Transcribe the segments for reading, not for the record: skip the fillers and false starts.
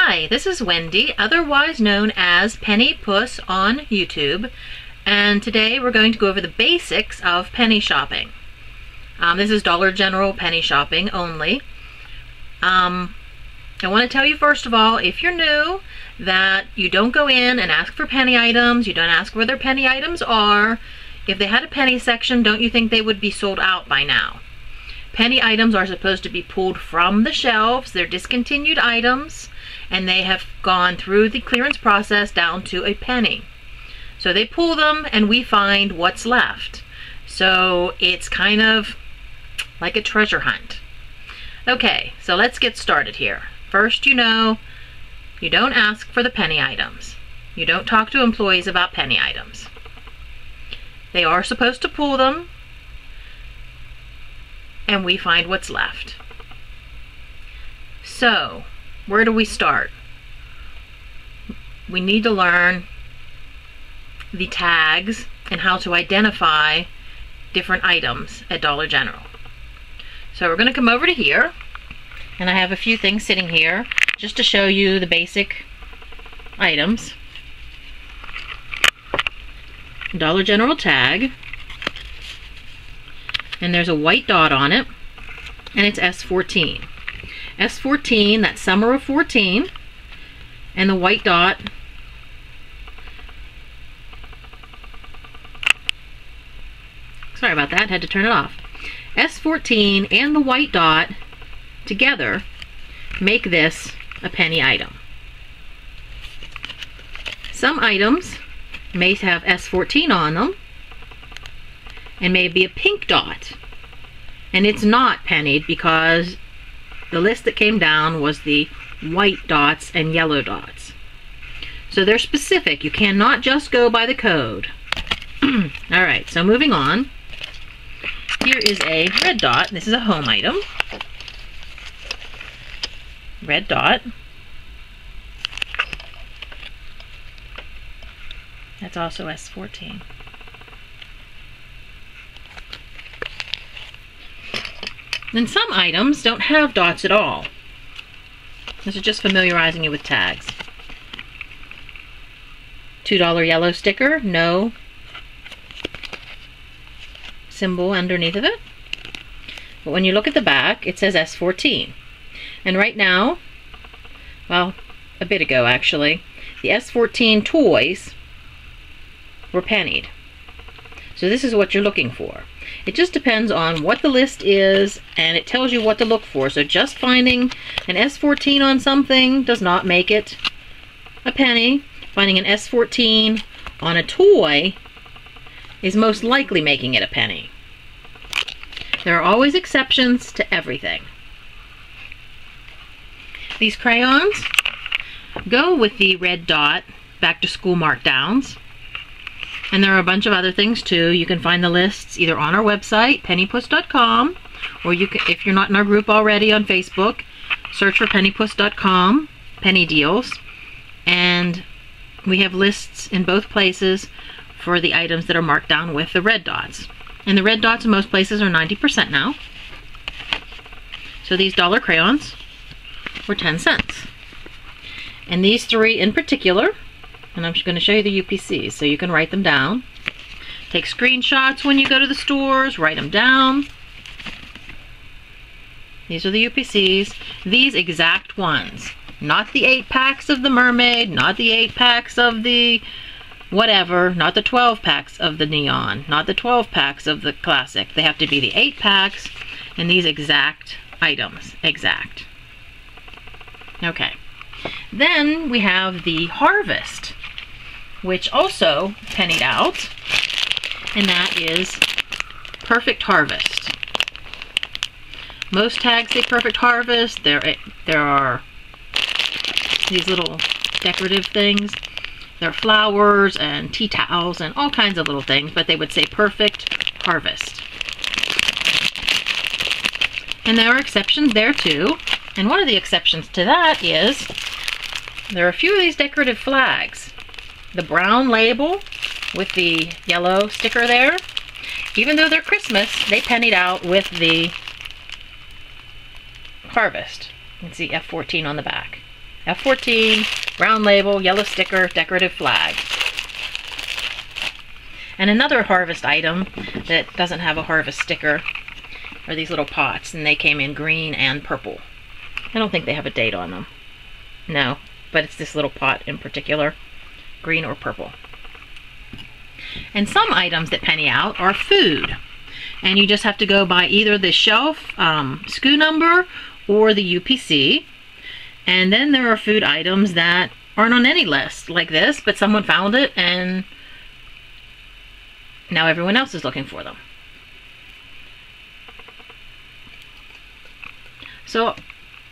Hi, this is Wendy, otherwise known as Penny Puss on YouTube, and today we're going to go over the basics of penny shopping. This is Dollar General penny shopping only. I want to tell you first of all, if you're new, that you don't go in and ask for penny items, you don't ask where their penny items are. If they had a penny section, don't you think they would be sold out by now? Penny items are supposed to be pulled from the shelves. They're discontinued items, and they have gone through the clearance process down to a penny. So they pull them, and we find what's left. So it's kind of like a treasure hunt. Okay, so let's get started here. First, you don't ask for the penny items. You don't talk to employees about penny items. They are supposed to pull them, and we find what's left. So, where do we start? We need to learn the tags and how to identify different items at Dollar General. So we're going to come over to here, and I have a few things sitting here just to show you the basic items. Dollar General tag, and there's a white dot on it, and it's S14. S14, that's summer of 14, and the white dot sorry about that, had to turn it off. S14 and the white dot together make this a penny item. Some items may have S14 on them and maybe a pink dot, and it's not pennied because the list that came down was the white dots and yellow dots. So they're specific. You cannot just go by the code. Alright, so moving on. Here is a red dot. This is a home item. Red dot. That's also S14. Then some items don't have dots at all. This is just familiarizing you with tags. $2 yellow sticker, no symbol underneath of it. But when you look at the back, it says S14. And right now, well, a bit ago actually, the S14 toys were pennied. So this is what you're looking for. It just depends on what the list is, and it tells you what to look for. So just finding an S14 on something does not make it a penny. Finding an S14 on a toy is most likely making it a penny. There are always exceptions to everything. These crayons go with the red dot back to school markdowns. And there are a bunch of other things too. You can find the lists either on our website, pennypuss.com, or you can, if you're not in our group already on Facebook, search for pennypuss.com, penny deals, and we have lists in both places for the items that are marked down with the red dots. And the red dots in most places are 90% now. So these dollar crayons were 10 cents. And these three in particular, and I'm just going to show you the UPCs so you can write them down. Take screenshots when you go to the stores, write them down. These are the UPCs. These exact ones. Not the 8-packs of the mermaid, not the 8-packs of the whatever, not the 12-packs of the neon, not the 12-packs of the classic. They have to be the 8-packs and these exact items. Exact. Okay. Then we have the harvest, which also pennied out, and that is perfect harvest. Most tags say perfect harvest. There are these little decorative things. There are flowers and tea towels and all kinds of little things, but they would say perfect harvest. And there are exceptions there too. And one of the exceptions to that is there are a few of these decorative flags. The brown label with the yellow sticker there, even though they're Christmas, they pennied out with the harvest. You can see F14 on the back. F14, brown label, yellow sticker, decorative flag. And another harvest item that doesn't have a harvest sticker are these little pots, and they came in green and purple. I don't think they have a date on them. No, but it's this little pot in particular, green or purple. And some items that penny out are food. And you just have to go by either the shelf SKU number or the UPC. And then there are food items that aren't on any list, like this, but someone found it and now everyone else is looking for them. So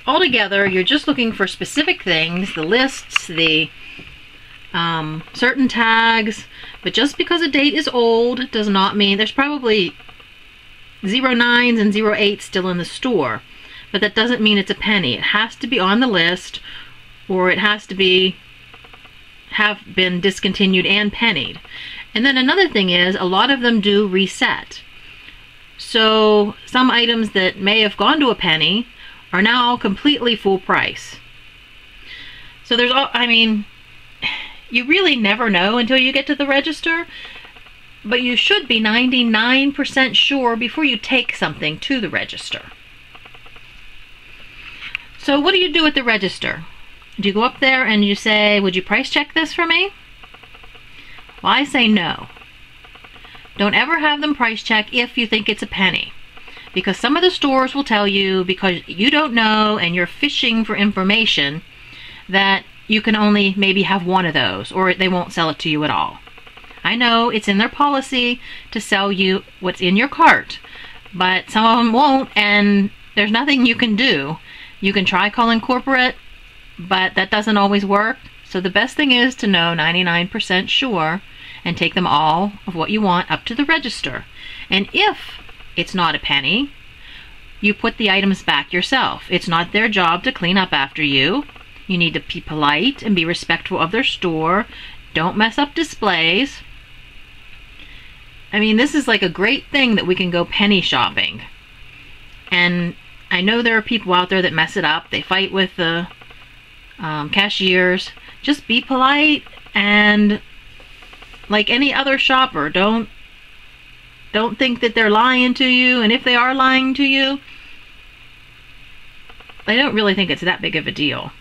altogether, you're just looking for specific things, the lists, the certain tags, but just because a date is old does not mean there's probably 09s and 08s still in the store, but that doesn't mean it's a penny. It has to be on the list, or it has to have been discontinued and pennied. And then another thing is, a lot of them do reset. So some items that may have gone to a penny are now completely full price. So there's all, I mean, you really never know until you get to the register, but you should be 99% sure before you take something to the register. So what do you do at the register? Do you go up there and you say, would you price check this for me? Well, I say no. Don't ever have them price check if you think it's a penny. Because some of the stores will tell you, because you don't know and you're fishing for information, that you can only maybe have one of those, or they won't sell it to you at all. I know it's in their policy to sell you what's in your cart, but some of them won't, and there's nothing you can do. You can try calling corporate, but that doesn't always work. So the best thing is to know 99% sure and take them all of what you want up to the register. And if it's not a penny, you put the items back yourself. It's not their job to clean up after you. You need to be polite and be respectful of their store. Don't mess up displays. I mean, this is like a great thing that we can go penny shopping. And I know there are people out there that mess it up. They fight with the cashiers. Just be polite, and like any other shopper, don't think that they're lying to you. And if they are lying to you, I don't really think it's that big of a deal.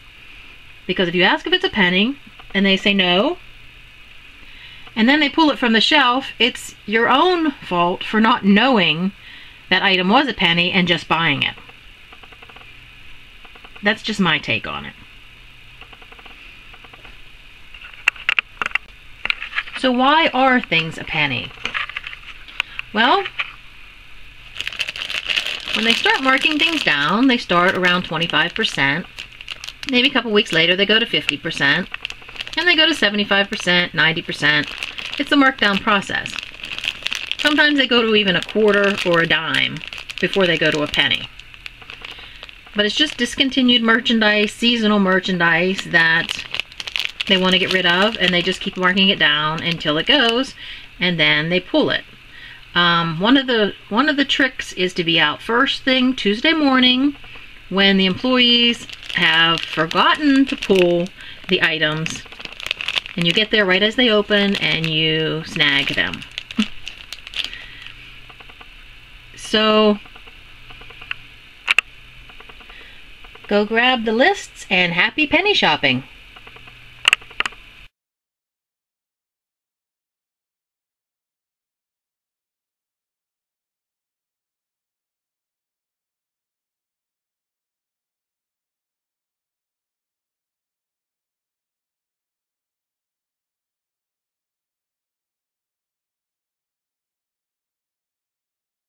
Because if you ask if it's a penny and they say no, and then they pull it from the shelf, it's your own fault for not knowing that item was a penny and just buying it. That's just my take on it. So why are things a penny? Well, when they start marking things down, they start around 25%. Maybe a couple weeks later, they go to 50%. And they go to 75%, 90%. It's a markdown process. Sometimes they go to even a quarter or a dime before they go to a penny. But it's just discontinued merchandise, seasonal merchandise that they want to get rid of, and they just keep marking it down until it goes, and then they pull it. One of the tricks is to be out first thing Tuesday morning when the employees have forgotten to pull the items, and you get there right as they open and you snag them. So go grab the lists and happy penny shopping.